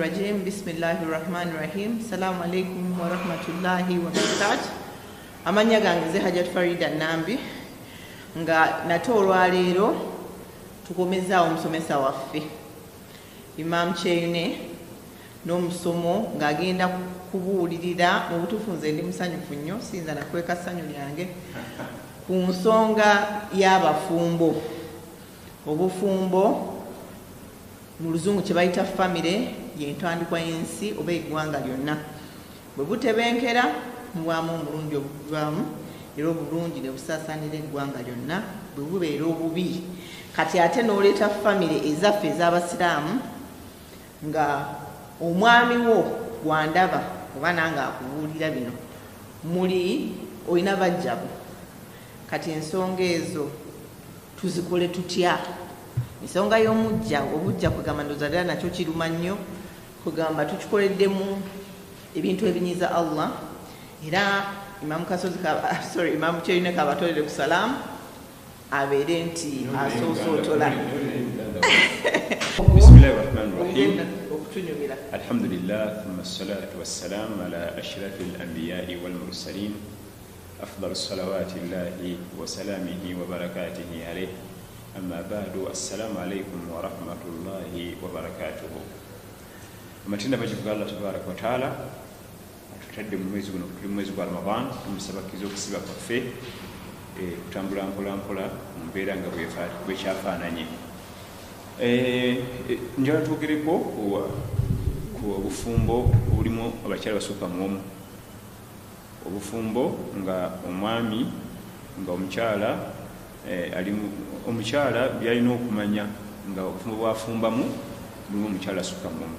Rajim, Bismillahirrahmanirrahim. Assalamu alaikum wa rahmatullahi wa barakatuh. Amanya gange Hajat Farida Nambi nga nate olwaleero tukomezaawo omusomesa waffe Imam Cheyune n'omusomo ng'agenda kubuulirira mu butuufu nze ndi musanyufu nnyo siyinza nakweka ssanyu lyange ku nsonga y'abafumbo. Obufumbo mu luzungu kye bayita famire y'entandikwa y'ensi oba eggwanga lyonna. Bwe butebenkera mubaamu omulungi obuvaamu era obulungi ne busaasaanira eggwanga lyonna. Bwe bubeera obubi kati ate n'oleeta famire ezaffe ez'abasiraamu nga omwami wo gwandaba oba nange akubuulira bino muli olina bajjabo. Kati ensonga ezo tuzikole tutya? Ensonga y'omujja obujja kugamba ndoza ddala nakyo kiruma nnyo kugamba tukikoleddemu ebintu ebinyiza Allah era Imam Cheyune kabatolere ku salaamu abeere nti asosootola. Bismillahirrahmanirrahim. Alhamdulillah thumma assalatu wassalamu ala ashrafil anbiya'i wal mursalin afdalu salawatillahi wa salamihi wa barakatihi alayhi. Amma ba'du, assalamu alaikum wa rahmatullahi wa barakatuhu. Amatinda bakivuga Allah tabaraka wa taala atutadde mu mwezi guno, tuli mu mwezi gwa Ramadan, tumusabakiza okusiba kwaffe kutambula mpola mpola mu mbeera nga bwekyafaananye. Njala twogereko ku obufumbo obulimu abakyala basukka mu omu. Obufumbo nga omwami nga omukyala omukyala byalina okumanya nga obufumbo bwafumbamu lumu omukyala asukka mumu.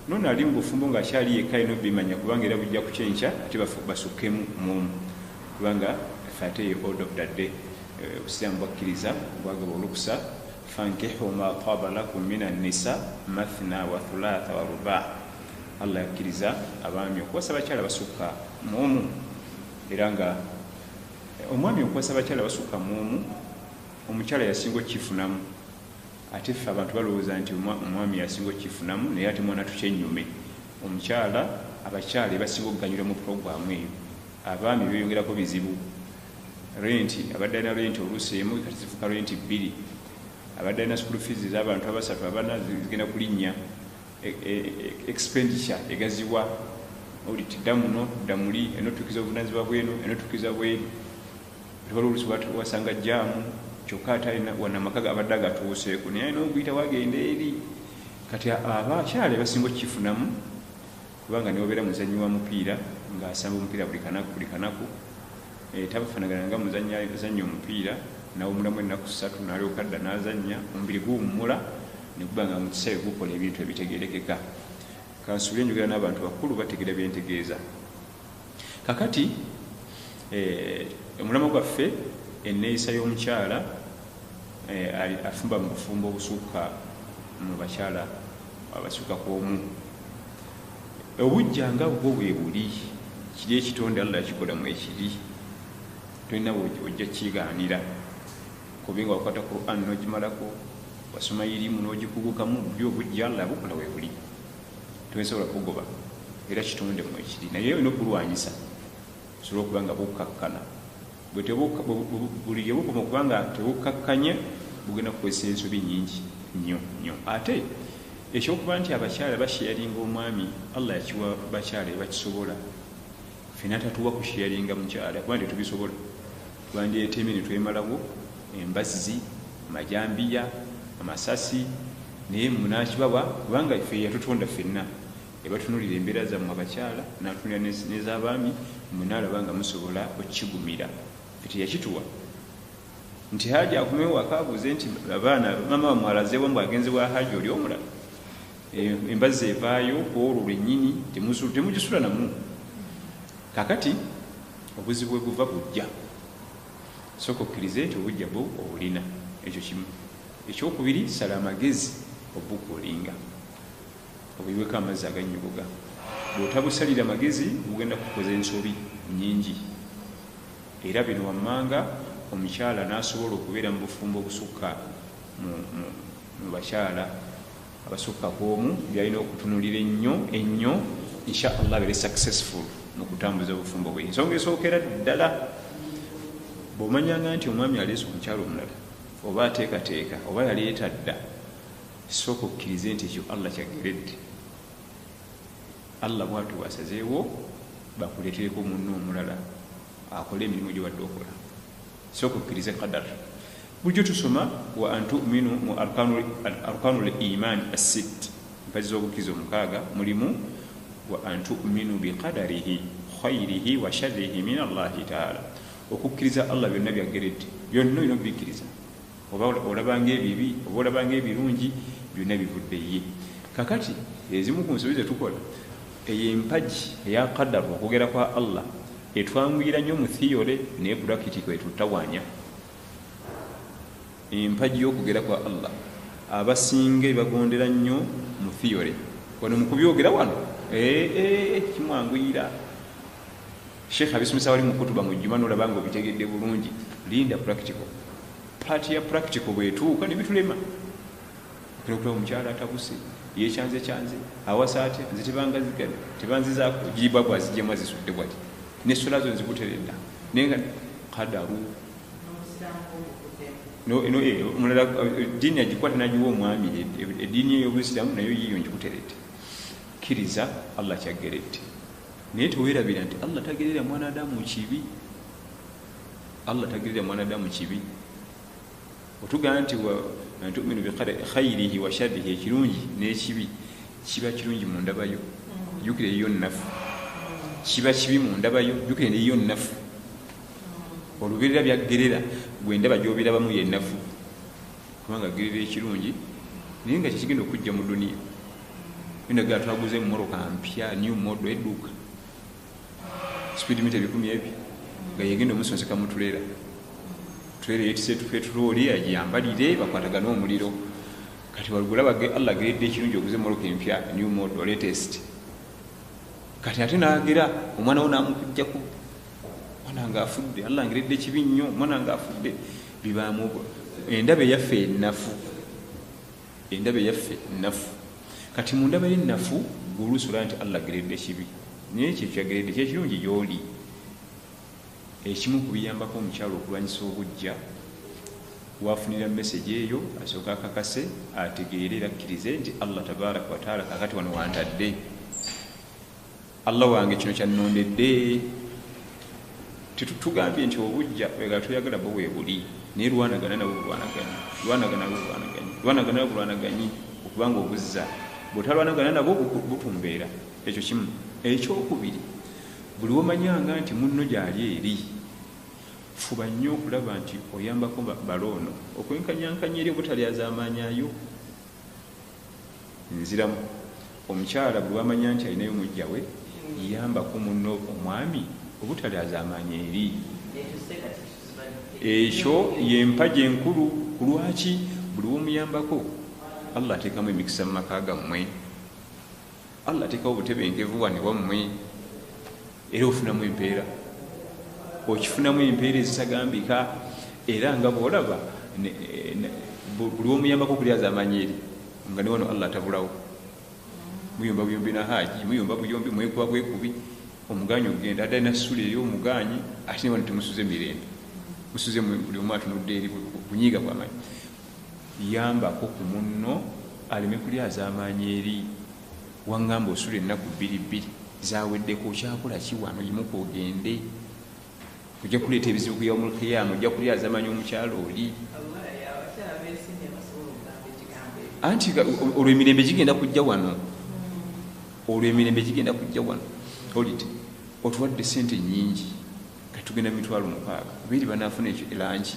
Nono ali mu bufumbo ng'akyali yekka alina obimanya kubanga era bujja kukyenkya ate basukkemu mumu kubanga ffe ate ye order of the day. Obusiraamu bwakkiriza bwagaba olukusa fankihu ma taaba lakum min annisa mathna wa thulatha wa ruba'. Allah yakkiriza abaami okuwasa abakyala basukka mumu era nga omwami okuwasa abakyala basukka mumu omukyala yasinga okifunamu. Ate ffe abantu balowooza nti omwami yasinga okifunamu naye ate mwana tukyennyume. Omukyala abakyala basinga okuganyulwa mu puroguramu eyo. Abaami beeyongerako bizibu. Renti abadde alina renti oluusi emu kati zifuka renti bbiri. Abadde alina school fees z'abantu abasatu abana zigenda kulinnya. Expenditure egaziwa oliti dda muno dda muli enotukiza obuvunaanyizibwa bwenu enotukiza bwenu. Oluusi wasanga jjaamu kyokka ate alina wanamaka abadde agatuuseeko naye alina okuyita wagenda eri. Kati abakyala basinga okifunamu kubanga niwe obeera muzannyi wa mupiira ng'asamba omupiira buli kanaku. Tabafaanagana nga muzannya omupiira nawumulamu ennaku 3 n'alyoka adda n'azannya omubiri guwummula ne guba nga mu kiseera gukola ebintu ebitegeerekeka. Kansuubire njogera n'abantu bakulu bategeera byentegeeza. Kakati omulama gwaffe enneeyisa y'omukyala afumba mu bufumbo obusukka mu bakyala abasukka kw'omu. Obujja nga bwo bwe buli kiri ekitonde Allah yakikolamu ekiri tolina ojja kigaanira kubinga wakwata Quran n'ogimalako wasoma irimu n'ogikugukamu buli obujja Allah bukola we buli tosobola kugoba era kitonde mu ekiri naye olina okulwanyisa osobola okuba nga bukkakkana. Buli gye bukoma okuba nga tebukkakkanye bugenda kukozesa ensobi nnyingi nnyo. Ate ekyokuba nti abakyala basheyaringa omwami Allah yakiwa bakyala ebakisobola. Ffena tatuwa kusheyaringa mukyala kuba tetubisobola. Twandyetemye ne twemalawo embazzi amajambiya amasasi naye munakibawa kubanga ffe yatutonda ffenna ebatunulira embeera zammwe abakyala n'atunulira n'ez'abaami munaalaba nga musobola okukigumira. Ffe teyakituwa nti haji akomewo wakaabuuze nti abaana mama bamwalazeewo mbu agenze wa haji oli omulala embazzi evaayo olwo lwennyini temugisula namu. Kakati obuzibu bwe buva bujja sooka okkirize nti obujja bwo obulina. Ekyo kimu. Ekyokubiri sala amagezi obukolinga obuyiweko amazzi agannyogoga. Bw'otabusalira magezi bugenda kukoza ensobi nnyingi. Era bino wammanga omukyala n'asobola okubeera mu bufumbo obusukka mu bakyala abasukka kwomu byalina okutunulira ennyo insha Allah bere successful mu kutambuza obufumbo bwe. Ensonga esookera ddala bw'omanyanga nti omwami aleese omukyalo omulala oba ateekateeka oba yaleeta dda, sooka okkirize nti ekyo Allah kyageredde. Allah bw'atu bwasazeewo bakuleetereko munno omulala akole emirimu gye wadde okola. Sooka okkirize qadar. Bulijjo tusoma wa antuminu mu arkanul iman as-sitt, mpazi z'obukkiriza omukaaga mulimu wa antuminu biqadarihi khayrihi wa sharrihi min Allahi taala. Okukkiriza Allah byonna byageredde, byonna olina obikkiriza. Oba olabanga ebibi oba olabanga ebirungi, byonna bivudde ye. Kakati ezimu ku nsobi zetukola eyo empagi eya qadar okugera kwa Allah etwanguira nnyo mu theory naye practical etutawaanya. Empagi y'okugera kwa Allah abasinga bagondera nnyo mu theory, wano mu kubyogera wano kimwanguyira. Sheikh abisomesa wali mu kutuba mu juma n'olabanga obitegedde bulungi, linda practical. Party ya practical bwetuuka ne bitulema. Okulokuta omukyala atabuse yekyanze awasa atya nze tebanzizaako jiribwa bwazijjemu azisudde bwati n'essola zo nzikuteredda naye nga kadaru omulala eddiini agikwata nagiwa omwami, eddiini ey'obusiraamu nayo yiyo ngikuteredde. Kkiriza Allah kyaggeredde, naye teweerabira nti Allah tagerera mwanadamu mu kibi. Allah tagerera mwanadamu mu kibi. Otugamba nti antuminu biqadari khayrihi wa sharrihi, ekirungi n'ekibi kiba kirungi mu ndabayo, jjukira eyo nnafu. Kiba kibi mu ndabayo, jjukira eyo nnafu. Olubeerera byaggerera gwe ndaba gy'obirabamu ye nnafu, kubanga aggerera ekirungi naye nga kyekigenda okujja mu duniya. Endagala twaguze mmoroka mpya new model edduuka speed meter 10 ebyo nga yegenda omusonseka mutuleera yetise petroli agiyambalire bakwatagana omuliro. Kati walugula Allah ageredde ekirungi oguze mmoroka empya new model latest. Kati ate naagera omwana wo namukujjako, mwana nga afudde. Allah ageredde ekibi nnyo, mwana nga afudde. Bibaamu endaba eyaffe ennafu, endaba eyaffe ennafu. Kati mu ndaba y'ennafu gulusola nti Allah ageredde ekibi, naye ekyo kyageredde kyekirungi gy'oli. Ekimu ku biyambako omukyalo okulwanyisa obujja, wafunira message eyo asooka akakase ategeere era akkirize nti Allah tabaraka wa taala kakati wano wantadde, Allah wange kino kyannondedde. Tugambye nti obujja wegala tuyagala bo weebuli, naye lwanagana nabo bulwanaganyi okubanga obuzza. Bw'otalwanagana nabo butumbeera. Ekyo kimu. Ekyokubiri, buli womanyanga nti munno gyali eri, fuba nnyo okulaba nti oyambako baloono okwenkanyankanya eri obutalyaza amaanyayo. Nziramu omukyala bwe wamanya nti alinayo mujja we, yambako munno omwami obutalyaza amaanyi eri. Ekyo yempaji enkulu. Ku lwaki? Buli womuyambako Allah ateekamu emikisa mu maka gammwe, Allah ateekawo obutebenkevu wane wammwe, era ofunamu empeera. Okifunamu empeera ezitagambika, era nga bw'olaba buli womuyambako okulyaza amaanyi eri nga ne wano Allah atabulawo. Muyomba buyombi na haji, muyomba buyombi, mwekuba bwekubi, omuganyi ogenda adali na ssula ey'omuganyi, ate ne wano temusuze mirembe, musuze buli omu atunudde eri bunyiiga bw'amaanyi. Yambako ku munno aleme kulyaza amaanyi eri. Wangamba osula ennaku 2 zaweddeko, okyakola ki wano? Yimuka ogende, ojja kuleeta ebizibu ku yaumul qiyama, ojja kulyaza amaanyi omukyalo oli. Anti olwo emirembe gigenda kujja wano, olite otuwadde sente nnyingi, kati tugenda 60,000 biri banaafuna ekyo erangi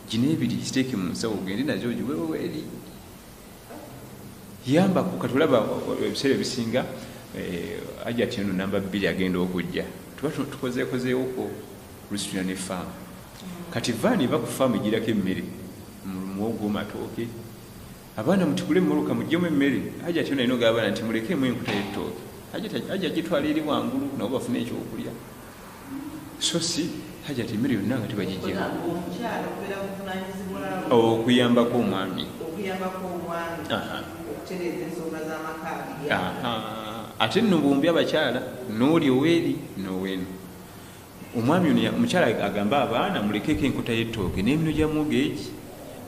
gino ebiri ziteeke mu nsawo ogende nazo giweweweeri. Yambako. Kati olaba ebiseera ebisinga ajati eno namba 2 agenda okujja, tuba tukozeekozeewoko lusitula ne faamu. Kati vaani eva ku faamu egirako emmere, muwogo, matooke. Abaana mutikule mmoloka muggyemu emmere. Ajati eno ino g'abaana nti mulekeemu enkuta y'ettooke, ajja gitwala eri wangulu nabo bafune ekyokulya. So si ajati emmere yonna nga tebagiggyemu. Okuyambako omwami. okutereeza ensonga z'amaka abiri. Ate nno bombi abakyala n'oli oweeri n'oweeno. Omwami ono omukyala agamba abaana mulekeeko enkota y'ettooke n'emino gya mogeegi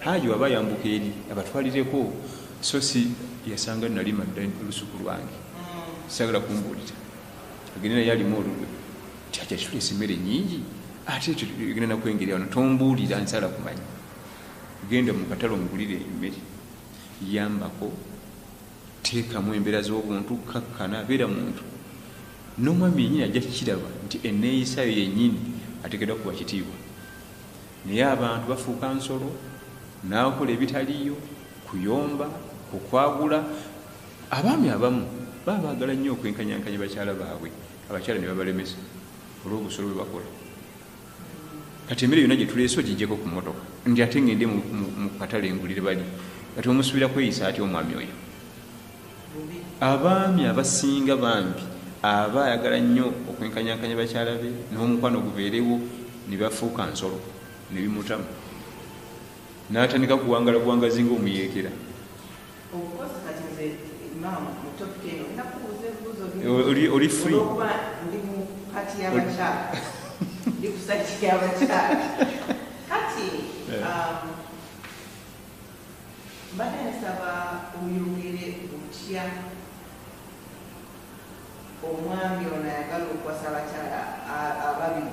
haajo aba yambuka eri abatwalireko so si yasanga nali madda olusuku lwange sagala kumbuulira agenda naye alimu olulwe ti aja tuleesa emmere nnyingi ate genda nakwengeri wano tombuulira nsala kumanya genda mu katale omugulire emmere yambako teekamu embeera z'obuntu kakkana abeera muntu n'omwami yennyini ajja kukiraba nti enneeyisayo yennyini ateekeddwa kuba kitiibwa naye abantu bafuuka nsolo n'akola ebitaliyo kuyomba kukwagula. Abaami abamu baba baagala nnyo okwenkanyankanya bakyala baabwe abakyala ne babalemesa olw'obusolo bwe bakola. Kati emmere yonna gye tuleese ogijjeko ku mmotoka ndi ate ngende mu katale engulire bali kati omusubira kweyisa ati omwami oyo. Abaami abasinga bambi aba ayagala nnyo okwenkanyankanya bakyala be n'omukwano gubeerewo ne bafuuka nsolo ne bimutamu n'atandika kuwangala buwangazi ng'omuyeekera. Oli free kati mbadde nsaba oyongere otya omwami ono ayagala okukwasa abakyala ababiri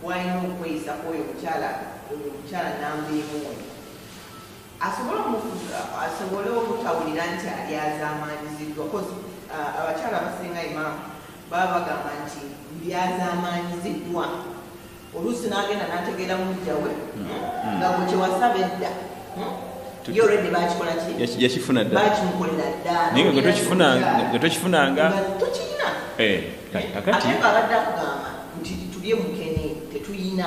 bwalina okweyisako oyo omukyala nambeemu oyo asobole okutawulira nti ali azaamaanyiziddwa. Abakyala abasinga imaamu baba bagamba nti byazaamaanyiziddwa oluusi n'agenda n'ategeera mujjawe nga bwe kyewasaba edda ye olwedde bakikola ki yakifuna dda bakimukolera dda naye nga tokifunanga tokirina kakati ate ng'abadde akugamba nti tulye mukene tetuyina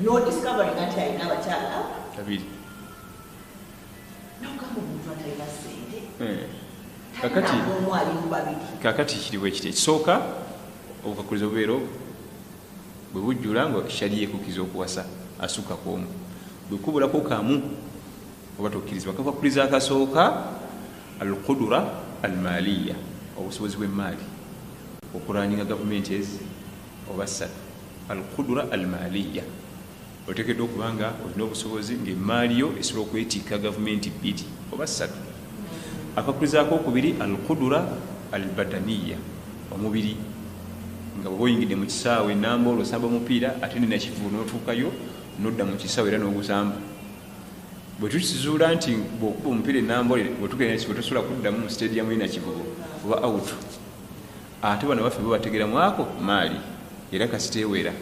n'odiscovering nti alina abakyala babiri nogamba omuntu atalina ssente kakati alimu babiri. Kakati kiriwo ekiti ekisooka obukakuliza obubeero bwe bujjula nga shali yekukiza okuwasa asukka kw'omu bwe kubulako kamu oba tokkirizibwa. Akakuliza akasooka alqudura almaliya obusobozi bw'emmaali okuraninga gavumenti ezi oba ssatu. Alqudura almaliya oteekeddwa okuba nga olina obusobozi ng'emmaali yo esobola okwetiika gavumenti bbiri oba ssatu. Akakuliza akokubiri alqudura albadaniya omubiri nga bwe oyingidde mu kisaawe enamba olwosamba omupiira ate nenakivu n'otuukayo n'odda mu kisaawe era n'ogusamba. Bwe tukizuula nti bw'okuba omupiira enamba ole bwe tosobola kuddamu mu stadium enakivugo oba out ate bano baffe bo bategeramu ako maali era kasiteewera.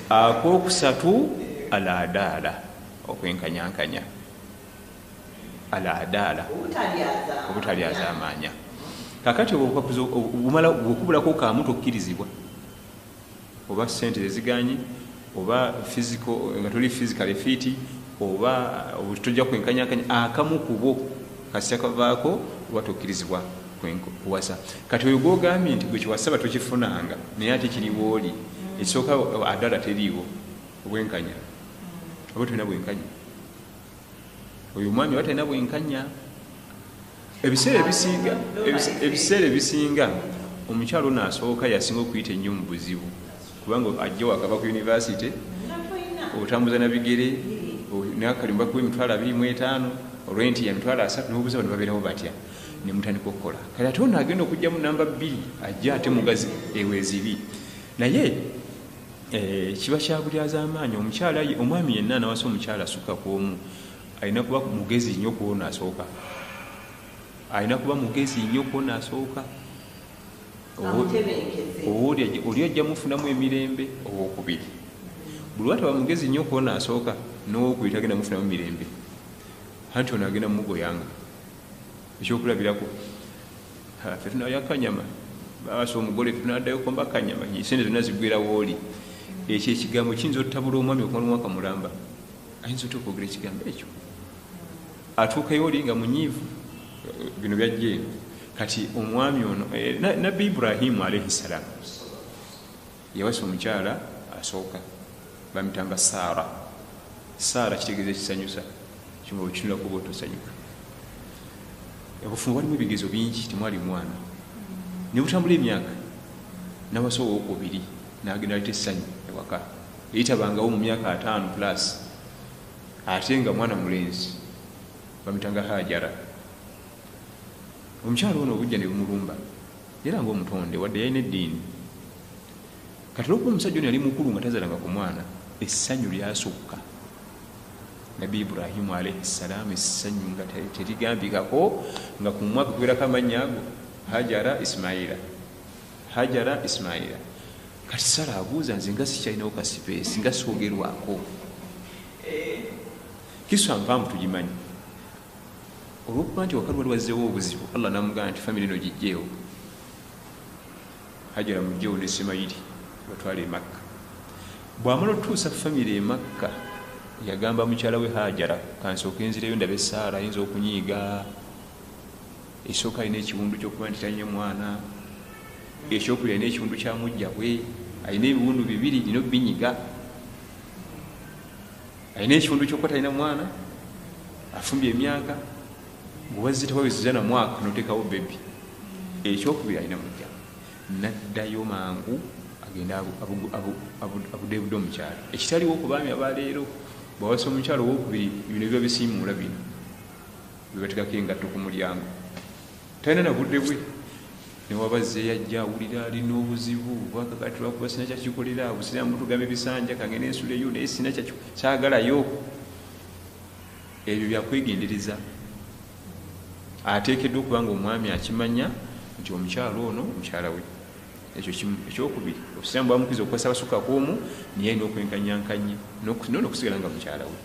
Akokusatu alaadaala okwenkanyankanya alaadaala obutalyazaamaanya. Kakati bwokubulako kamu tokkirizibwa oba sente eziganye oba nga toli physical fit oba tojja kwenkanyankanya akamu kubo kasita kavaako oba tokkirizibwa kuwasa. Kati oyo gwogambye nti gwe kiwasaba tokifunanga naye ate kiriwo oli ekisooka adaala teriiwo obwenkanya oba tolina bwenkanya. Oyo omwami oba talina bwenkanya. Ebiseera ebisinga omukyalo ono asooka yasinga okuyita ennyo mu buzibu kubanga ajja wakava ku yunivasite otambuza na bigere nakalimba kuwa emitwalo 25 olwenti ya mitwalo 3 n'obuzibu ne babeerawo batya ne mutandika okukola. Kale ate ono agenda okujjamu namba 2 ajja ate mugazi eweezibi naye kiba kyabulyazaamaanyi. Omukyala omwami yenna anawasa omukyala asukka ku omu alina kuba mugezi nnyo kuwona asooka alina kuba mugezi nnyo kuwona asooka oli ajja mufunamu emirembe owokubiri. Buli wataba mugezi nnyo kuwona asooka n'owokubiri tagenda mufunamu mirembe anti ono agenda mumugoyanga. Ekyokulabirako ffe tunalya kanyama bawasa omugole tunaddayo komba kanyama sente zonna ziggwerawo oli. Ekyo ekigambo kiyinza otutabula omwami okumala omwaka mulamba ayinza otya okwogera ekigambo ekyo atuukayo oli nga munyiivu. Bino byajja eno kati omwami ono nabbi Ibrahimu alayhi salaam yawasa omukyala asooka bamutanga Saara. Saara kitegeeza ekisanyusa kimwe bwe kinula kuba otosanyuka obufumbo walimu ebigezo bingi temwali mwana ne butambula emyaka nabasowa okubiri nagenda aleta essanyu ewaka eyitabangawo mu myaka 5 plus ate nga mwana mulenzi bamitanga Hajara. Omukyalo ono obujja ne bumulumba era ng'omutonde wadde yalina eddiini kati olwokuba omusajja ono yali mukulu nga tazalanga ku mwana essanyu lyasukka Nabi Ibrahimu alayhi salaam essanyu nga terigambikako nga ku mwaka kuwerako amannya ago Hajara Ismaila kati Sara abuuza nze nga sikyalinawo kasipeesi nga soogerwako kiswa mpamvu tugimanyi olwokuba nti wakati wali wazzeewo obuzibu Allah namugamba nti famire eno gijjeewo Hajara mujjeewo ne Ismaili batwala e Makka bw'amala otuusa famire e Makka yagamba mukyala we Hajara kansooka enzireyo ndabe Saara ayinza okunyiiga esooka alina ekiwundu ky'okuba nti talina mwana ekyokubiri alina ekiwundu kya mujja bwe alina ebiwundu 2 lino binyiga alina ekiwundu ky'okuba talina mwana afumbye emyaka bwewazze tewawezeza na mwaka noteekawo bebi ekyokubiri alina mujja naddayo mangu agenda abudebude omukyalo ekitaliwo ku baami abaleero bwawasa omukyalo owokubiri bino biba bisiimuula bino bibatekako engatto ku mulyango talina nabudde bwe newabazze yajja awulira alina obuzibu bwakakati lwakuba sina kyakikolera busiramu tugamba ebisanja kangene ensuleyo naye sina kyagalayo ebyo byakwegendereza ateekeddwa okuba nga omwami akimanya nti omukyalo ono mukyala we ekyo kimu ekyokubiri obusiramu bwamukiza okukwasa abasukka kwomu niye alina okwenkanyankanye n'okusigala nga mukyala we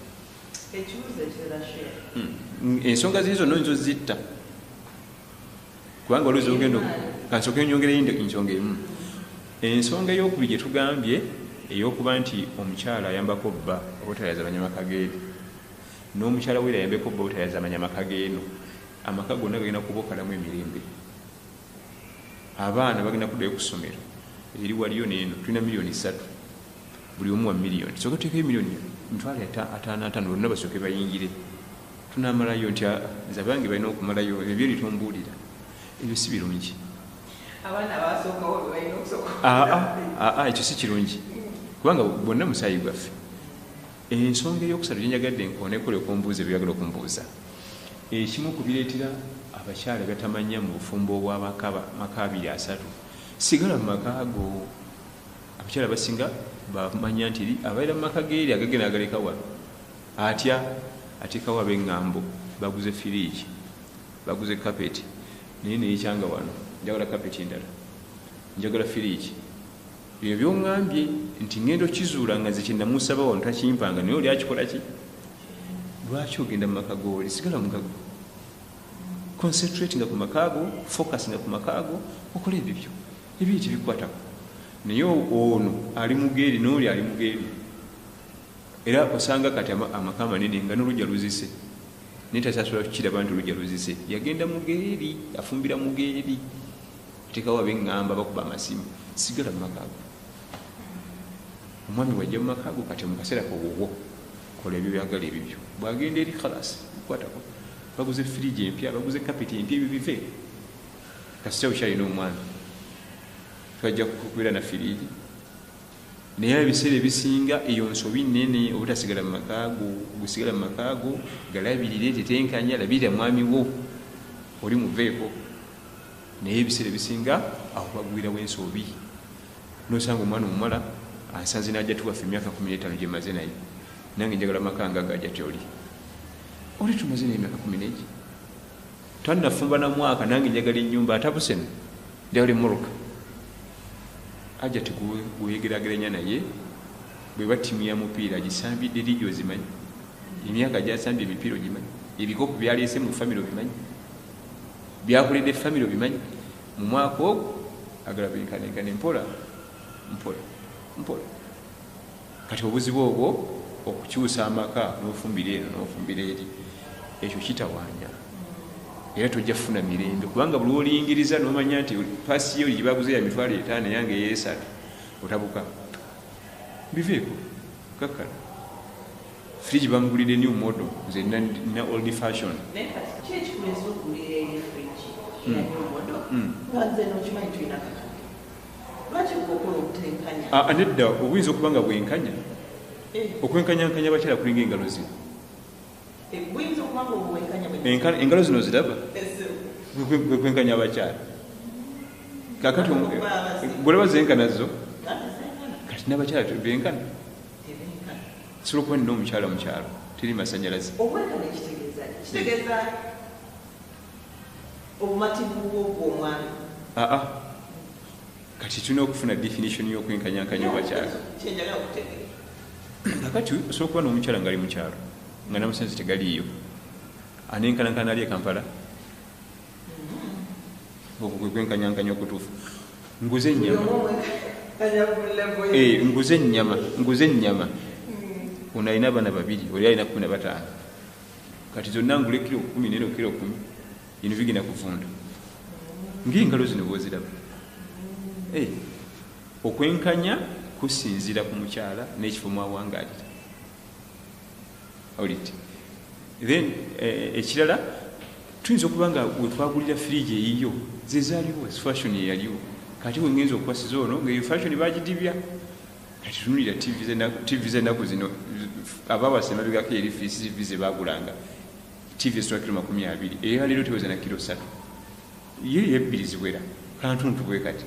ensonga ziri zonna nizo zitta kubanga olwezi ogendo kansooka enyongereyo ensonga emu ensonga ey'okubiri gye tugambye ey'okuba nti omukyala ayambako bba obutayaza banyamaka geeri n'omukyala we ayambeko bba obutayaza banyamaka geeno amaka gonna gagenda kuba okalamu emirembe abaana bagenda kuddayo ku ssomero eri waliyo neeno tulina miliyoni 3 buli omu wa miliyoni soka tuteekayo miliyoni 55 bonna basooke bayingire tunamalayo nti nze abange balina okumalayo ebyo litombuulira ebyo si birungi ekyo si kirungi kubanga bonna musaayi gwaffe ensonga ey'okusatu gyenjagadde nkoonekole okumbuuza ebyagala okumbuuza ekimu kubireetera abakyala batamanya mu bufumbo obw'amaka 2-3 sigala mu maka ago abakyala basinga bamanya nti abaira mu maka geeri agagenda agaleka wano atya ateekawo ab'eŋŋambo baguze firiigi baguze kapeti naye neyekyanga wano njagala kapeti endala njagala firiigi ebyo byoŋŋambye nti ŋŋenda okizuula nga nze kyenamusaba wano takimpanga naye oli akikola ki lwaki ogenda mu maka gooli sigala mugago concentrate nga ku makaago focus nga ku makaago okola ebyo ebyo tebikwatako naye ono ali mugeeri n'oli ali mugeeri era osanga kati amaka amanene nga n'olujja luzise naye tasasula kukiraba nti olujja luzise yagenda mugeeri afumbira mugeeri atekawo ab'eŋŋamba bakuba amasimu sigala mu makaago omwami wajja mu makaago kati mu kaseera kowobwo kola ebyo byagala ebibyo bwagenda eri khalasi kwatako baguze firiigi empya baguze kapeti empya ebyo bive kasita ukyalina omwana twajja kukubeera na firiigi naye ebiseera ebisinga eyo nsobi nnene obutasigala mu makaago gusigala mu makaago galabirire tetenkanya labirira mwami wo oli muveeko naye ebiseera ebisinga aho bagwirawo ensobi nosanga omwana omuwala ansanze najja tuwaffe emyaka 15 gyemaze naye nange njagala makanga gajja tyoli oli tumaze n'emyaka 11 tannafumba na mwaka nange njagala ennyumba atabuseno njagala emmotoka ajja tikuwegeraageranya naye bwe batimu ya mupiira agisambidde liigi ozimanyi emyaka gyasambye emipiira ogimanyi ebikopo byaleese mu famire obimanyi byakoledde famire obimanyi mu mwaka ogwo agala benkanenkane mpola kati obuzibu obwo okukyusa amaka n'ofumbira eno n'ofumbira eri ekyo kitawaanya era tojja kufuna mirembe kubanga buli oliyingiriza n'omanya nti paasi yo gibaguze ya $5,000 yange ey'esatu otabuka biveeko kakkala fridge bamugulidde new model nze nina old fashion eyanyomodo nga nze nokimanyi tulina katonda lwaki gwokola obutenkanya nedda obuyinza okuba nga bwenkanya okwenkanyankanya abakyala kulinga engalo zino buyinza okuba nga obwenkanya engalo zino ziraba kwenkanya abakyala kakati golaba zenkana zo kati n'abakyala benkana sobola okuba nina omukyala mukyalo teri masanyalaze obwenkanya kitegeeza obumativu bw'omwami kati tulina okufuna definition y'okwenkanyankanya obakyala kyenjagala okutegeera kakati osobola okuba n'omukyala ngaali mukyalo nga namusenzi tegaliiyo anenkanankana ali ekampala okwenkanyankanya okutuufu nguze ennyama ono alina abaana 2 oli alina 15 kati zonna ngule kilo 10 neno kilo 10 bino bigenda kuvunda ng'engalo zino bwoziraba okwenkanya kusinziira ku mukyala n'ekifo mwawangaalira oliti then ekirala tuyinza okuba nga wetwagulira firiji eyiyo zezaaliwo fashion eyaliwo kati wengenza okukwasiza ono ngaeyo fashion bagidibya kati tunulira tv zenaku zino abawasa emabegako eri tv zebagulanga tv esobola kilo 20 eyo leero teweza na kilo 3 ye yebbiri ziwera kantuntu bwe kati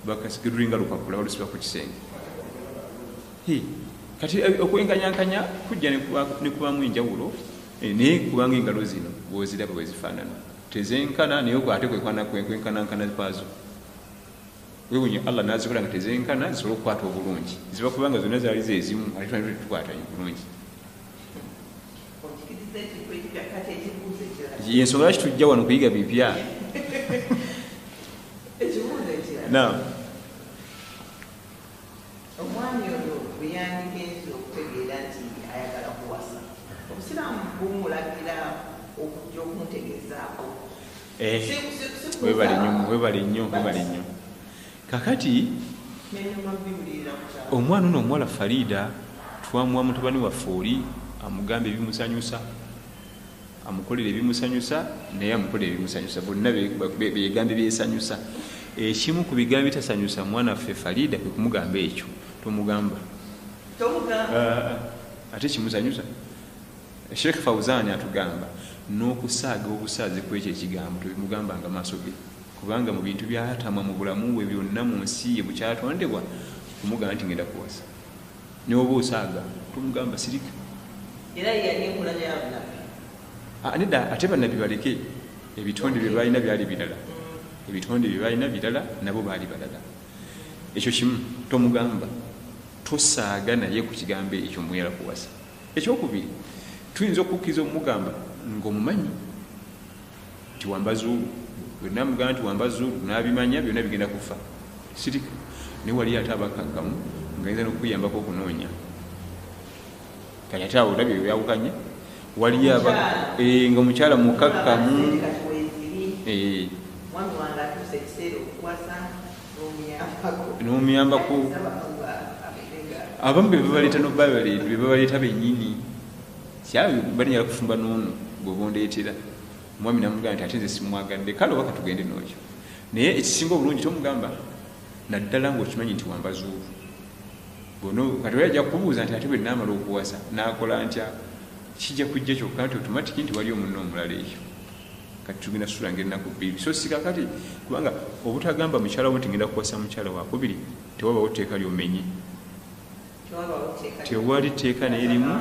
bakasigirulinga lupapula balusiba ku kisenge kati okwenkanyankanya kujja ne kubamu enjawulo naye kubanga engalo zino bwoziraba bwezifaanana tezenkana naye ate kwenkanankana kwazo wewunye allah nazikola nga tezenkana zisobola okukwata obulungi ziba kubanga zonna zaali zezimu ate tukwata bulungi yensonga lwaki tujja wano kuyiga bipya omwami oyo bwe yandigenza okutegeera nti ayagala kuwasa obusiraamu bumulagira okujja okumutegeezaako webale nnyo kakati omwana ono omuwala Farida twamuwa mutabani waffe oli amugamba ebimusanyusa amukolera ebimusanyusa naye amukolera ebimusanyusa bonna begambe byesanyusa ekimu ku bigambo bitasanyusa mwana waffe Farida kwe kumugamba ekyo tomugamba ate kimusanyusa Sheikh Fawzani atugamba n'okusaaga obusaazi kwekyo ekigambo tebimugambanga maaso ge kubanga mu bintu byatamwa mu bulamu bwe byonna mu nsi ye bukyatondebwa kumugamba nti ngenda kuwasa n'oba osaaga tomugamba sirika era yanekula yabunabbi nedda ate bannabbi baleke ebitonde bye balina byali birala ebitonde bye balina birala nabo baali balala ekyo kimu tomugamba tosaaga naye ku kigambo ekyo muyala kuwasa ekyokubiri tuyinza okukkiriza omugamba ng'omumanyi nti wambazuulu bwenna mugamba nti wambazuulu n'abimanya byonna bigenda kufa sirika naye wali ate abakakkamu ngayinza n'okukuyambako okunoonya kati ate awo olabye byawukanye waliyo nga omukyala mukakkamu n'omuyambako abamu bebabaleeta bebabaleeta bennyini kyawe balinyala kufumba n'ono bwebondeetera omwami namugamba nti ate nze simwagadde kale oba katugende n'okyo naye ekisinga obulungi tomugamba naddala ng'okimanyi nti wambazuulu kati oyo ajja kubuuza nti ate bwe naamala okuwasa n'akola ntya kijja kujja kyokka nti otomatiki nti wali omunna omulala ekyo kati tugenda sulanga ennaku 2 so si kakati kubanga obutagamba mukyala wo nti ngenda kuwasa mukyala wakubiri tewabawo tteeka lyomenye tewali tteeka naye limu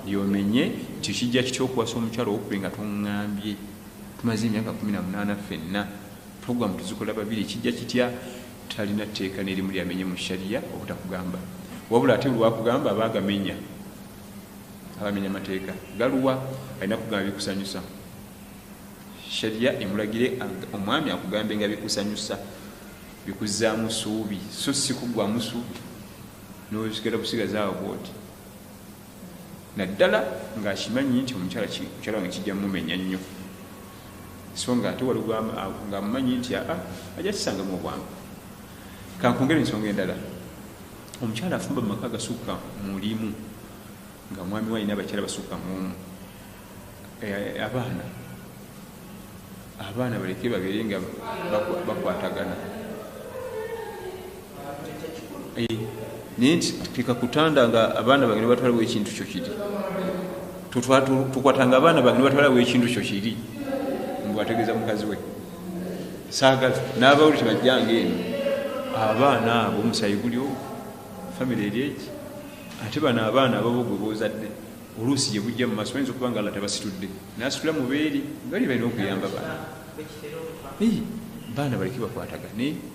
lyomenye nti kijja kityokuwasa omukyala wokubiri nga toŋŋambye tumaze emyaka 18 ffenna programu tuzikola 2 kijja kitya talina tteeka n'erimu lyamenye mu shariya obutakugamba wabula ate lwakugamba abaagamenya abamenya amateeka galuwa alina kugamba bikusanyusa shariya emulagire omwami akugambe nga bikusanyusa bikuzaamu suubi so si kugwamu suubi n'osigala busigazaawo bwoti naddala ng'akimanyi nti omukyala wange kijja mumenya nnyo so nga ate wali ng'amumanyi nti ajja kisangamu obwangu kankongere ensonga endala omukyala afumba mu maka gasukka mulimu nga mwami walina abakyala basukka mumu abaana abaana baleke babeere nga bakwatagana. Naye nti tekakutanda nga abaana bange ne batwalawo ekintu kyo kiri, tukwatanga abaana bange ne batwalawo ekintu kyo kiri, mbwategeeza mukazi we saagala n'abawuli tebajjanga eno, abaana abo omusayi gulyo famire eri eki, ate bano abaana ababo gwe boozadde oluusi gye bujja mu maaso bayinza okuba nga alla tabasitudde n'asitula mu beeri bali balina okuyamba baana baleke bakwatagane.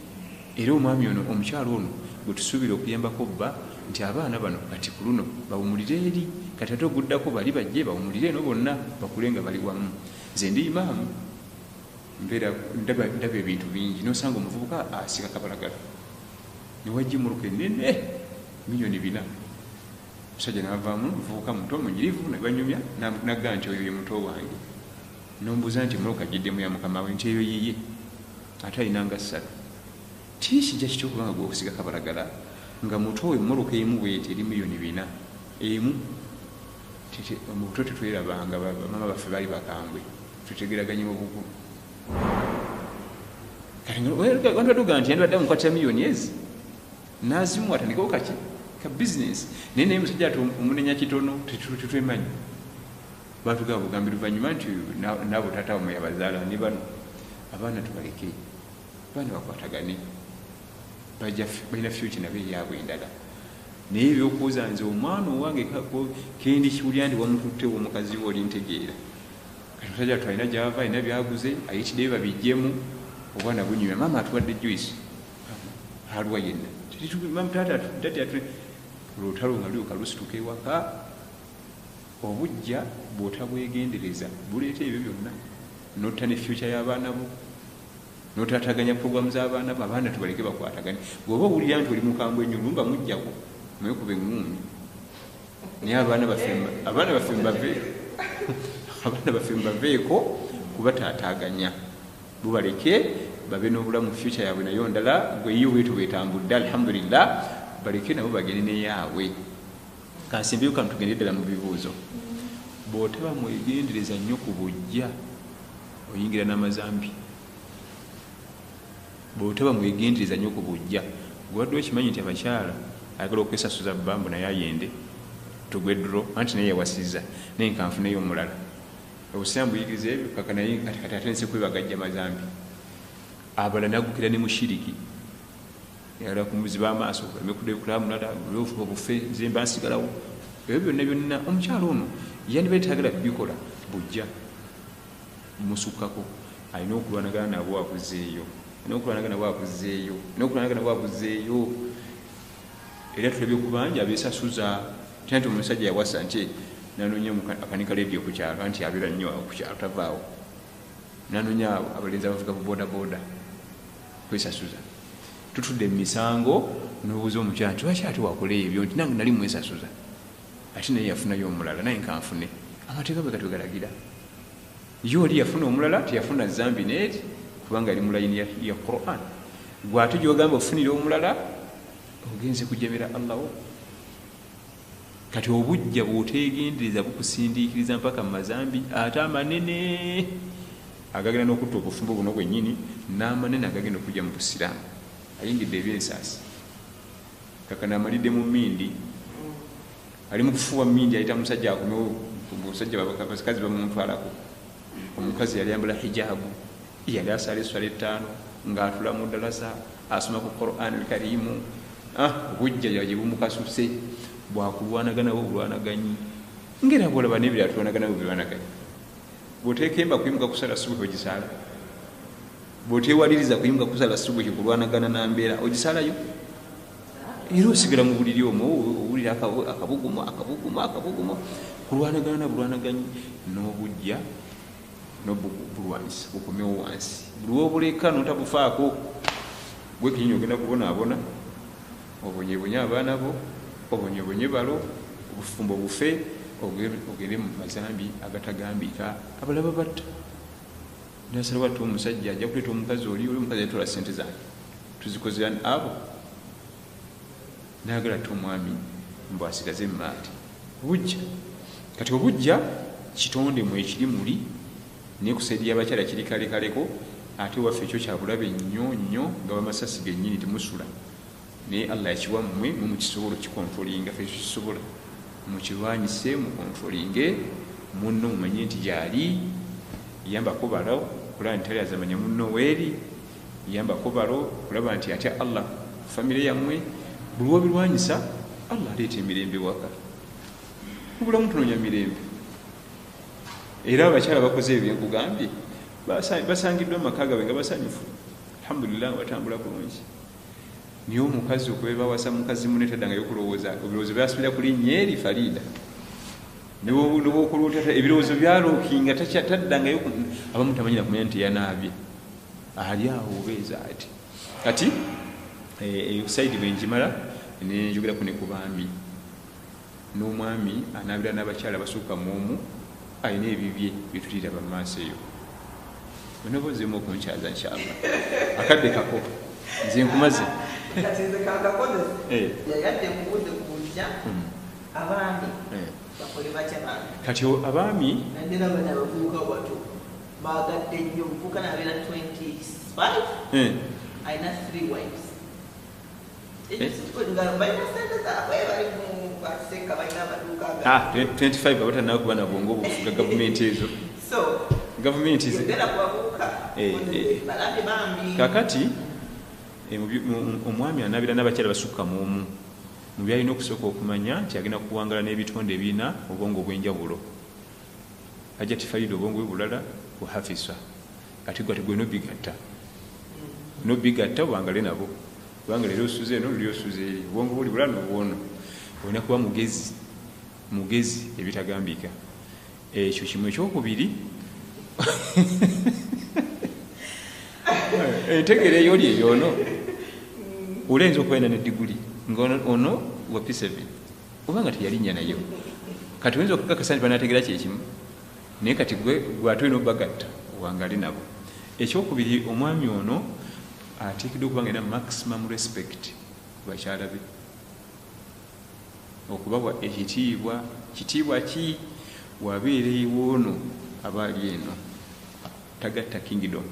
Era omwami ono omukyalo ono gwe tusuubira okuyambako bba nti abaana bano kati ku luno bawumulire eri, kati ate oguddako bali bajje bawumulire eno bonna bakule nga bali wamu. Nze ndi imaamu mbeera ndaba ebintu bingi nosanga omuvubuka asika kabalagala newajja emmotoka enene miliyoni 4, musajja n'avaamu muvubuka muto munyirivu nebanyumya nagga nti oyo ye muto wange, nombuuza nti emmotoka giddemu ya mukama we nti eyo yiye ate alinanga 3. Tikijja kityo okubanga gwe okusiga kabalagala nga muto we emmoloka emu bwete eri miliyoni 4 emu. Mubuto tetwerabanga mama baffe baali bakambwe tutegeraganye obukulu. Abantu baduga nti yandibadde amukwatira miliyoni ezi nazimu atandikawo kaki ka bizinesi naye naye musajja ati omunenya kitono tetwemanyi. Batugaba bugambi luvannyuma nti nabo taata wamwe yabazaala ne bano abaana tubaleke, abaana bakwatagane, balina future nabo eyaabwe endala. Naye ebyokuuza nze omwana owange kendi kiwulya ndi wamututte omukazi we olintegeera, kati musajja twalina gyava alina byaguze ayitiddeyo babijjemu, obwana bunyumya maama atuwadde juice alwa yenna olutalo nga luuka lusituka ewaka. Obujja bw'otabwegendereza buleeta ebyo byonna, notta ne future y'abaana bo, notataganya programu z'abaana bo. Abaana tubaleke bakwatagane. Bw'oba owulira nti oli mukambwe ennyo lumba mujjako mwekuba eŋŋuumi. Naye abaana baffe mbaveeko kubataataaganya, bubaleke babe n'obulamu future yaabwe nayo ndala. Gwe iyo bwetu bwetambudde alhamdulillah, baleke nabo bagende neyaabwe. Kansimbiyo kano tugende ddala mu bibuuzo. Bw'otaba mwegendereza nnyo ku bujja oyingira n'amazambi. Bw'otaba mwegendereza nnyo ku bujja, gwadde okimanyi nti abakyala ayagala okwesasuza bbambu naye ayende tugwe dro anti naye yawasizza naye nkanfuneyo omulala. Obusiraamu buyigiriza ebyo kaka naye kati ate nsi kwebagajja mazambi. Abala nagukira ne mushiriki yala kumuziba amaaso emekudekula mulala obufuba bufe nze mba nsigalawo. Ebyo byonna omukyalo ono yandibeetagala bikola bujja musukkako, alina okulwanagana nabo abuzeeyo, era tulabye okubanja abesasuza. Tanti omusajja yawasa nti nanonya akanika leediyo ku kyalo nti abeera nnyo ku kyalo tavaawo, nanonya abalenzi abavuga ku bodaboda kwesasuza. Tutudde mu misango n'obuuza omukyala nti lwaki ate wakola ebyo, nti nange nali mwesasuza ate naye yafunayo omulala naye nkanfune. Amateeka bwe gatwegalagira, ye oli yafuna omulala teyafuna zambi neeti kubanga ali mu layini ya Quran. Gwe ate gy'ogamba ofunire omulala ogenze kujemera Allahu. Kati obujja bw'otegendereza bukusindiikiriza mpaka mu mazambi ate amanene agagenda n'okutta obufumbo buno bwennyini n'amanene agagenda okujja mu busiraamu. Ayingidde ebyensaasi kakana amalidde mu mmindi, ali mu kufuuwa mmindi ayita musajja akomewo. Omusajja abakazi bamumutwalako, omukazi yali yambala hijabu, yali asala esswala 5 ng'atula mu ddalasa asoma ku Quran al-Karimu. Obujja gye bumukasuse, bwakulwanagana bo bulwanaganyi ngera bwolaba n'ebirala tulwanagana bo bilwanaganyi. Bw'oteekemba kuyimuka kusala subuhi ogisala, bw'oteewaliriza kuyimuka kusala subuhi kulwanagana na mbeera ogisalayo. Era osigala mu buliri omwo owulira akabugumu kulwanagana bulwanaganyi. N'obujja n'obulwanisa bukomewo wansi. Buli w'obuleka n'otabufaako gwe kinyonyi ogenda kubonaabona, obonyebonye abaana bo, obonyebonye balo, obufumbo bufe, ogende mu mazambi agatagambika. Abalaba batta nasala batta omusajja ajja kuleeta omukazi oli omukazi yatola ssente zange tuzikozera abo naagala ate omwami mbu asigaze mmaati. Obujja kati obujja kitonde mwe ekiri muli naye ku saidi y'abakyala kiri kalekaleko ate waffe ekyo kyabulabe nnyo nnyo nga bamasasi gennyini temusula naye allah yakiwa mmwe mumukisobola okikontrolinga ffe kisobola mukirwanyise mukontrolinge munno mumanye nti gyali yambako balo kulaba nti tali azamanya munno weeri yambako balo kulaba nti atya allah famire yammwe buli wobirwanyisa allah aleeta emirembe waka mubulamu tunonya mirembe era abakyala bakoze ebyo byenkugambye basangiddwa amaka gaabwe nga basanyufu alhamdulillah batambula bulungi niye omukazi okubeba wasa mukazi munne taddangayo kulowooza ebirowoozo byasubira kulinnya eri Farida nobokulota ebirowoozo byalookinga taddangayo abamu tamanyira kumanya nti yanaabye ali awo obeeza ati kati saidi bwenjimala nenjogerako ne ku baami n'omwami anaabira n'abakyala basukka muomu ayina ebibye byetuliraba mu maaso eyo onobozeemu okunkyaza inshallah akadde kako nze nkumaze kati abaami bagadde nnyo omuvubuka nabeera 25 ayina 3 wives balina sente zaabwe bali mu baseka balina amaduuka 25 abatanaba kuba nabwongo obufuga gavumenti ezo gavumenti yogera ku bavubuka balambe bambi kakati omwami anaabira n'abakyala basukka muomu mu byalina okusooka okumanya nti agenda kuwangala n'ebitonde ebirina obwongo obw'enjawulo Hajjati Farida obwongo bwe bulala buhafisa kati gwe nobigatta obwangale nabo kubanga leero osuze eno luli osuze eri obwongo buli bulala nobwono olina kuba mugezi ebitagambika ekyo kimu ekyokubiri entegere eyoli eyono olenza okubaina nediguli ngaono wa P7 obanga teyalinnya nayo kati oyinza okukakasa nti banategera kyekimu naye kati gwe ate olina obagatta wangale nabo ekyokubiri omwami ono ateekeddwa okuba nga ina maximum respect bakyala be okubawa ekitiibwa kitiibwa ki wabeerewo ono aba ali eno tagatta kingdom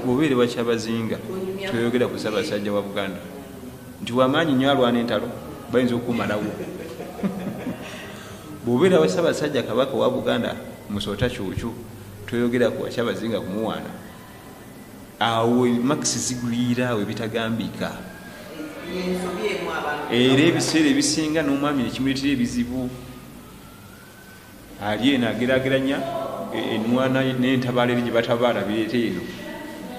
bw'obeere wakyabazinga toyogera ku Ssaabasajja wa Buganda nti wamaanyi nnyo alwana entalo bayinza okukumalawo bw'obeera wa Ssaabasajja Kabaka wa Buganda musota kyokyo toyogera ku wakyabazinga kumuwaana awo makisi zigwira awo ebitagambika era ebiseera ebisinga n'omwami nekimuleetera ebizibu ali eno ageraageranya enwana n'entabaala eri gye batabaala bireeta eno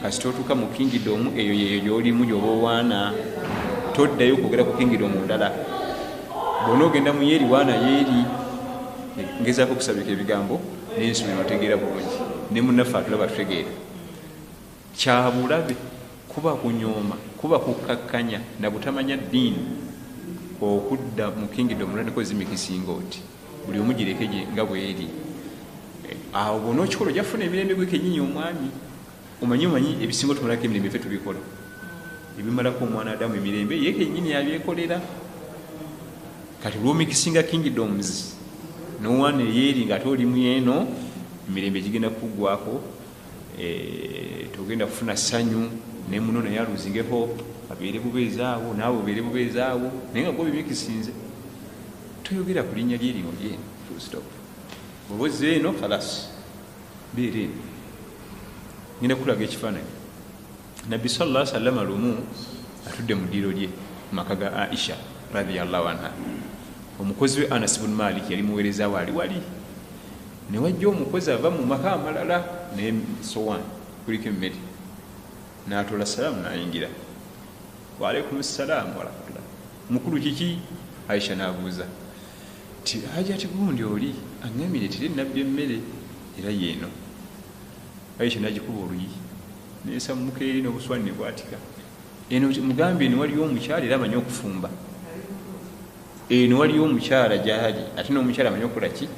kasita otuuka mu kingdom eyo yeyo gy'olimu gy'oba owaana toddayo kwogera ku kingdom ndala bwona ogenda mu yeeri waana yeeri ngezaako okusabika ebigambo n'ensumi notegeera bulungi ne munnaffe atulaba tutegeera kyabulabe kuba kunyooma kuba kukakkanya na butamanya ddiini okudda mu kingdom mulandiko zimikisinga oti buli omu gireke nga bweri awo bona okikola ojafuna emirembe gwe kennyini omwami omanyi ebisinga tumalako emirembe ffe tubikola ebimalako omwana adamu emirembe ye kennyini yabyekolera kati lwomikisinga kingdoms nowaana eyeeri nga ate olimu eno emirembe gigenda kuggwako togenda kufuna ssanyu ne muno naye aluzinge hope abeere bubeezaawo naawe obeere bubeezaawo naye nga gwebimikisinze toyogera ku linnya lyeriwo lyeno full stop bwobozi eno kalas beera eno ngenda kulaga ekifaananyi nabbi sallallahu alaihi wasallam lumu atudde mu ddiiro lye mu maka ga Aisha radhiyallahu anha omukozi we Anas ibn Malik yali muweereza waali wali ne wajja omukozi ava mu maka amalala ne sowaani kuliko emmere n'atoola salaamu n'ayingira wa alaikum salaamu warahmatullah mukulu kiki Aisha n'abuuza ti Hajjati gundi oli aŋŋamire tiri nabbi emmere era yeeno Aisha n'agikuba oluyi n'esammuka eri n'obuswani ne bwatika eno mugambe eno waliyo omukyala era amanyi okufumba eno waliyo omukyala gyali ate n'omukyala amanyi okukola ki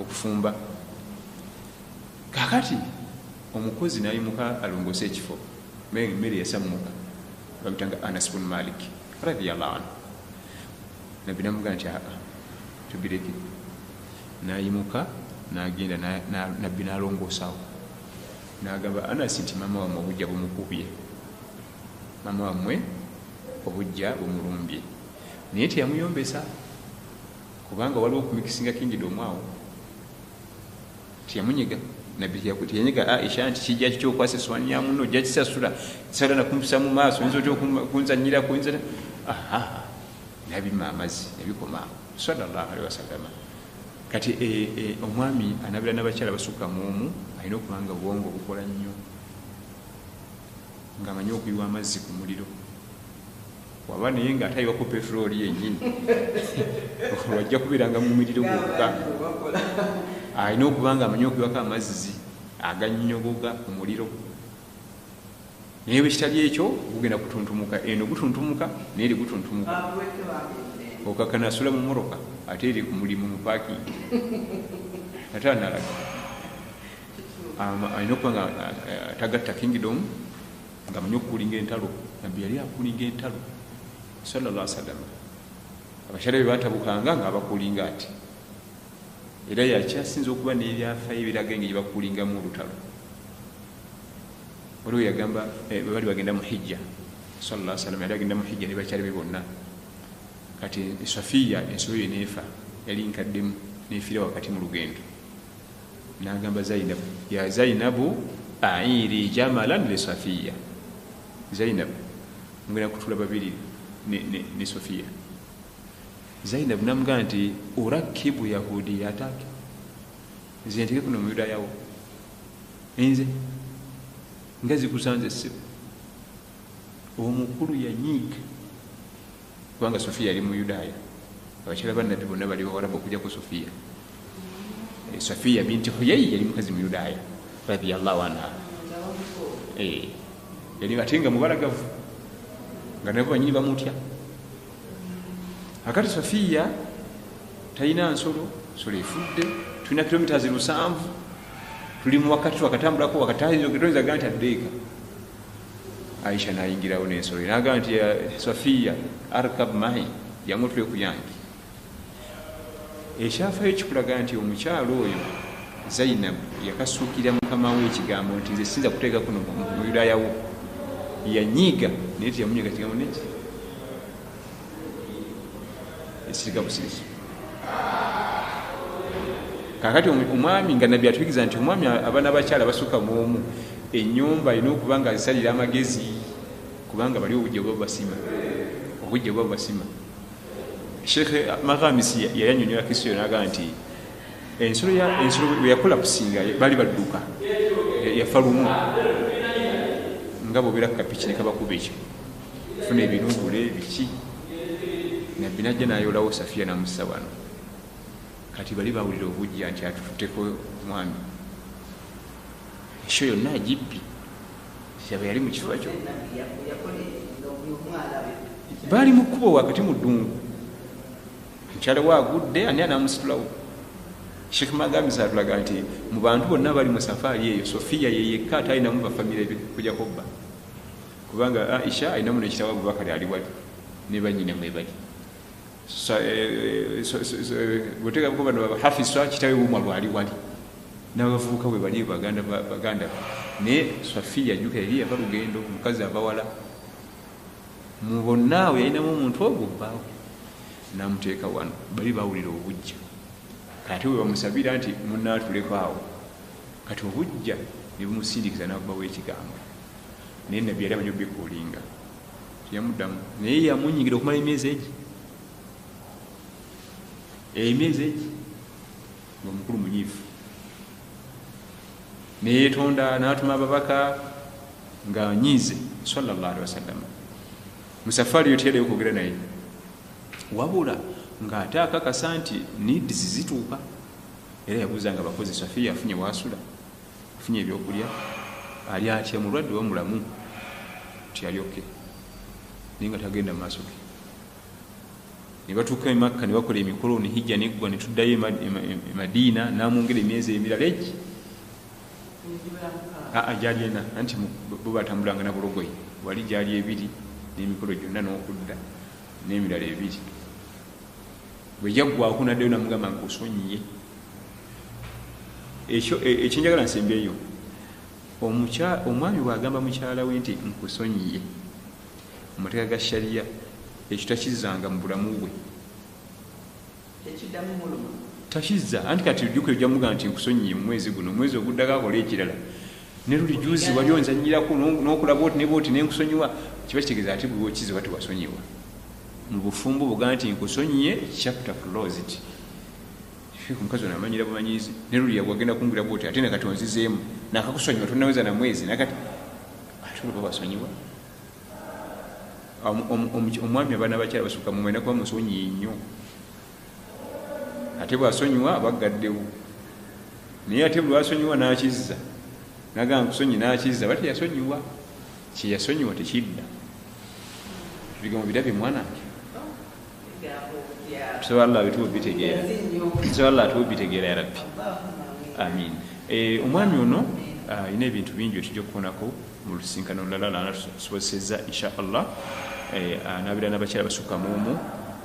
okufumba kakati omukozi n'ayimuka alongoose ekifo emmere yasammuka bamutanga Anas ibn Malik radhiyallahu anhu nabbi namugamba nti aa tubireke. Nayimuka nagenda nabbi nalongoosawo nagamba Anasi nti maama wammwe obujja bumukubye, maama wammwe obujja bumulumbye, naye teyamuyombesa kubanga waliwo okumikisinga kingdom awo, teyamunyiga. Nabbi teyanyiga Aisha nti kijja kikyokwasa essowaani ya munno ojja kisasula sala nakumpisa mu maaso oyinza otya okunzanyirako oyinza nabima amazzi nabikoma sallallahu alaihi wasallam. Kati omwami anabira n'abakyala basukka mu omu alina okubanga bwongo bukola nnyo ng'amanyi okuyiwa amazzi ku muliro, waba naye ng'atayiwako petroli yennyini wajja kubeeranga mu muliro gwokka. Alina okubanga amanyi okuyiwako amazzi agannyogoga ku muliro, naye bwe kitali ekyo gugenda kutuntumuka, eno gutuntumuka naye gutuntumuka, okakanasula mu moroka ate eri ku mulimu mu paakingi ate analaga. Alina okubanga tagatta kingdom ng'amanyi okukulinga entalo. Nabbi yali akulinga entalo sallallahu alaihi wasallam. Abakyala be batabukanga ng'abakulinga ati, era yakyasinza okuba n'ebyafaayo ebiraga engeri bakulingamu olutalo. Waliwo yagamba bali bagenda mu hijja, sallallahu alaihi wasallam yali agenda mu hijja ne bakyala be bonna. Kati Safiya ensolo ye neefa, yali nkaddemu neefiira wakati mu lugendo. N'agamba Zainabu, ya Zainabu airi jamalan li Safiya. Zainabu ngenda kutula babiri ne Safiya. Zainabu namugamba nti urakibu yahudi yatake, nze nteke kuno muyudayawo, nze nga zikusanze ssebo. Omukulu yanyiiga kubanga Safiya yali muyudaaya, abakyala bannabbi bonna bali bawarabu okujjako Safiya. Safiya binti Huyai yali mukazi muyudaaya radiyallahu anha, yali ate nga mubalagavu nga nabo banyini bamutya. Akati Safiya talina nsolo, nsolo efudde, tulina kilomita 700, tuli mu wakati twakatambulako wakatayinza ganti addeeka. Aisha nayingirawo n'ensolo n'agamba nti Safiya arkab mahi, jangu tule ku yange. Ekyafaayo kikulaga nti omukyalo oyo Zainab yakasuukira mukama we ekigambo nti nze sinza kuteeka kuno mu Yudayawo. Yanyiiga naye teyamunyiga kigambo neki esiriga busirisi. Kakati omwami nga nabbi atuyigiza nti omwami abaana abakyala basukka mu omu, ennyumba alina okuba nga azisalira amagezi kubanga bali obujja bwa basima, obujja bwa basima. Sheikh Maghamisi yayanyonyola kiso n'agamba nti ensolo we yakola kusinga bali badduka yafa lumu nga bw'obeera kapiki ne kabakuba ekyo funa ebinubule biki. Nabbi najja n'ayolawo Safiya n'amussa wano. Kati bali bawulira obujja nti atututteko mwami, ekyo yonna agibbi yaba yali mu kifo kyo, baali mu kkubo wakati mu ddungu, mukyala we agudde ani anaamusitulawo. Sheikh Maghamisi atulaga nti mu bantu bonna bali mu safaari eyo Safiya ye yekka atalinamu bafamire kujja kobba, kubanga Aisha alinamu n'ekitabu Abubakari ali wali ne bannyina mwe bali. Bwotega kuba no Hafisa kitawe Umar wali wali n'abavubuka bwe bali baganda ne Safiya juka yali ava lugendo mukazi abawala mu bonna we yalinamu omuntu ogwo bbaawo n'amuteeka wano. Bali bawulira obujja kati we bamusabira nti munnaatuleko awo. Kati obujja ne bumusindikiza n'akubawo ekigambo, naye nabbi yali amanyi obikuulinga teyamuddamu, naye yamunyigira okumala emyezi egi ng'omukulu munyiifu. Neyeetonda n'atuma ababaka ng'anyiize sallallahu alaihi wasallam. Musafaari yo teyaddeyo kwogera naye, wabula ng'ate akakasa nti needs zituuka. Era yabuuzanga abakozi, Safiya afunye waasula, afunye ebyokulya, ali atya, mulwadde wa mulamu, nti alyoke naye nga tagenda mu maaso ge. Ne batuuka e Makka ne bakola emikolo, ne hijja neggwa, ne tuddayo e Madiina n'amwongera emyezi emirala egi gyali ena, anti bo batambulanga na bulogoyi, wali gyali 2 n'emikolo gyonna n'okudda n'emirala 2. bwe jaggwako naddeyo namugamba nkusonyiye. Ekyenjagala nsembyeyo, omwami bw'agamba mukyala we nti nkusonyiye mu mateeka ga shariya, ekyo takizzanga mu bulamu bwe, takizza. Anti kati ojjukira ojja mugamba nti nkusonyiye mu mwezi guno, omwezi oguddako akola ekirala, ne luli juzi wali onzanyirako n'okulaba oti ne booti nenkusonyiwa, kiba kitegeeza ati bwe okize oba tewasonyiwa. Mu bufumbo bugamba nti nkusonyiye, chapter closed. Omukazi ono amanyira bumanyizi, ne luli yagenda kungula booti ate nakati onzizeemu nakakusonyiwa tonaweza na mwezi nakati ate olwo basonyiwa. Omwami abaana abakyala basukka mu mwenda kuba musonyiye nnyo, ate bwasonyiwa abaggaddewo, naye ate bwasonyiwa n'akizza nagamba nkusonyi n'akizza bati yasonyiwa, kyeyasonyiwa tekidda. Ebigambo birabye mwanange, tusaba Allah bituwe bitegeera, tusaba Allah atuwe bitegeera ya Rabbi, amin. Omwami ono alina ebintu bingi etujja okubonako mu lusinkano olulala lanatusobozesezza insha Allah. Anaabira n'abakyala basukka mu omu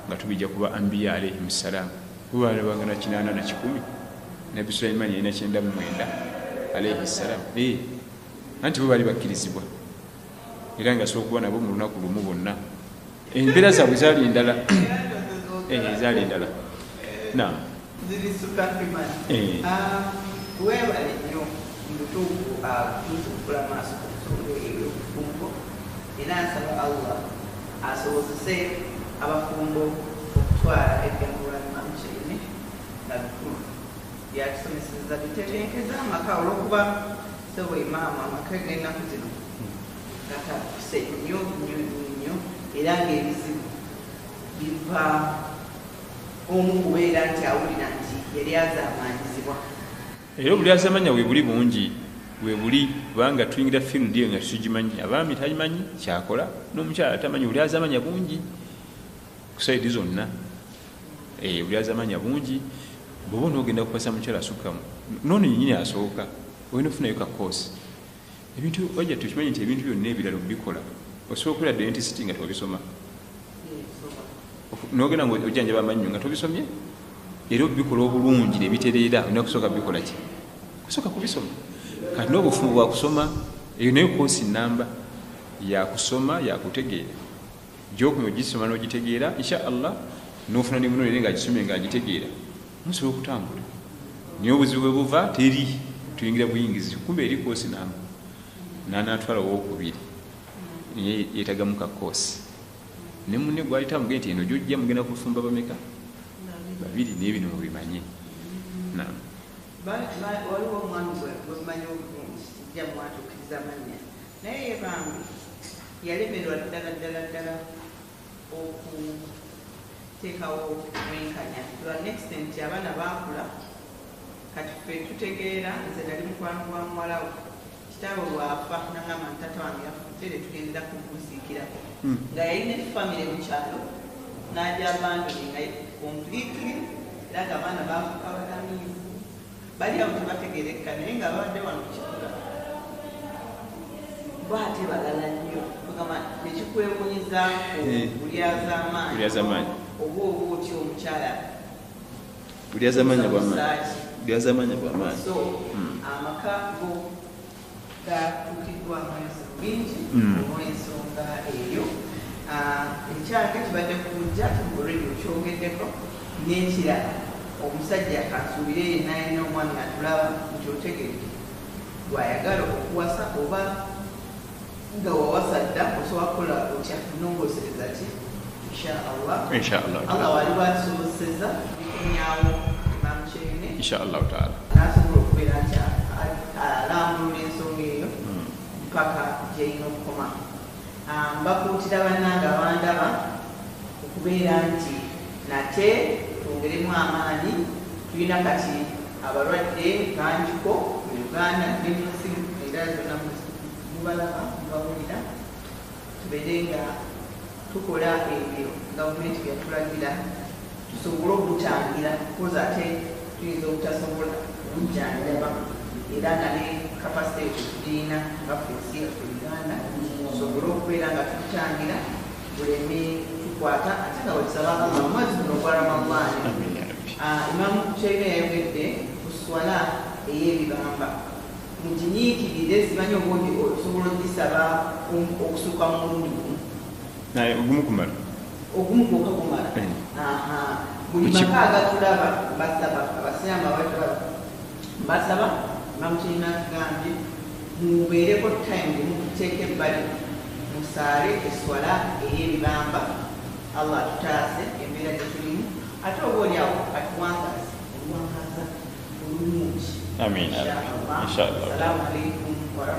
nga tubijja kuba Anbiya alayhim salaam, bwebaalabanga na 8 na 10, Nabbi Sulaiman yalina 99 alayhi salaam. Anti bo baali bakkirizibwa era nga asobola okuba nabo mu lunaku lumu bonna. Embeera zaabwe zaali ndala, zaali ndala. Webale nnyo mubutuufu tuzuukula maaso ku nsonga eyo obufumbo, era nsaba Allah asobozese abafumbo okutwala eddembe lwa Imam Kyeyune nga bikulu byatusomeseza bitetenkeza amaka, olw'okuba sebo imaamu amaka g'ennaku zino gatakuse nnyo nnyo nnyo, era ng'ebizibu biva omu kubeera nti awulira nti yali azaamaanyizibwa. Era obulyazamanya we buli bungi, we buli kubanga tuyingira field eyo nga tugimanyi, abaami tagimanyi kyakola, n'omukyala tamanyi, obulyazamanya bungi ku saidi zonna. Obulyazamanya bungi, bw'oba n'ogenda kupasa mukyala asukkamu noono nnyini asooka olina okufunayo ka koosi. Ebintu wajja tukimanyi nti ebintu byonna ebirala obikola osobola okulira dentist nga tobisoma, n'ogenda ng'ojjanjaba amannyo nga tobisomye, era obikola obulungi ne bitereera olina kusooka bikola ki? Kusooka kubisoma. Kati n'obufumbo bwa kusoma, eyo nayo koosi nnamba yakusoma yakutegeera, gy'okumya ogisoma n'ogitegeera insha Allah, n'ofuna ne munonere ng'agisomye ng'agitegeera, musobola okutambula. Naye obuzibu bwe buva teri tuyingira buyingizi, kumbe eri koosi namba n'anaatwala owookubiri naye yeetagamu ka koosi. Ne munne gw'ayita mugende nti eno gy'ojja mugenda kufumba bameka? 2, n'ebino mubimanye. Waliwo omwami bwemanyi obulungi sijja mwatuukiriza mannya, naye yebambi yalemerwa ddala ddala ddala okuteekawo mwenkanya to an extent abaana baakula. Kati ffe tutegeera, nze nali mukwano gwa muwalawo, kitaawe bw'afa n'agamba nti taata wange yafudde, tugendera kumuziikirako nga yalina efamire mu kyalo n'ajja abandoninga completely, era nga abaana baafuuka balamiivu, bali awo tebategerekka, naye nga babadde wano ku kibuga baate balala nnyo. Kugamba nekikwewunyizaako bulyazamaanyi oba otyo omukyala bulyazamaanya bw'amaanyi. So amaka go gatuukiddwamu ensobi bingi olw'ensonga eyo. Ekyaka kibadde kujja olwedi okyogeddeko n'ekirala, omusajja kansuubire yenna alina omwami atulaba nti otegedde gwayagala okuwasa oba nga wawasa dda osobola kukola otya nongosereza ki? Inshallah Allah wali batusobozeseza bikomyawo Imam Kyeyune inshallah taala n'asobola okubeera nti alambulula ensonga eyo mpaka gyeyina okukoma. Mbakuutira bannange abandaba okubeera nti nate twongeremu amaanyi. Tulina kati abalwadde bangiko mu Uganda n'ensi era zonna mubalaba mubawulira, tubeere nga tukola ebyo gavumenti byatulagira tusobole okutangira, kukoza ate tuyinza obutasobola okujjanjaba, era nga ne kapasite tulina nga fensi yaffe Uganda tusobole okubeera nga tutangira buleme tukwata ate nga wetusaba Allah omwezi guno gwa Ramadani. Imamu Kyerina yayogedde ku swala ey'ebibamba muginyiikirire zimanyi obundi osobola ogisaba okusukka mu mulundi gumu ogumu kumala ogumu gwokka gumala. Buli maka agatulaba basaba abasiraamu abatulaba basaba Imamu Kyerina atugambye mubeereko time gemututeeka ebbali musaale eswala ey'ebibamba. Allah atutaase embeera gye tulimu ate oba oliawo atuwangaza oluwangaza olulungi. Amiin. Inshallah. Assalamu alaikum warahmatullahi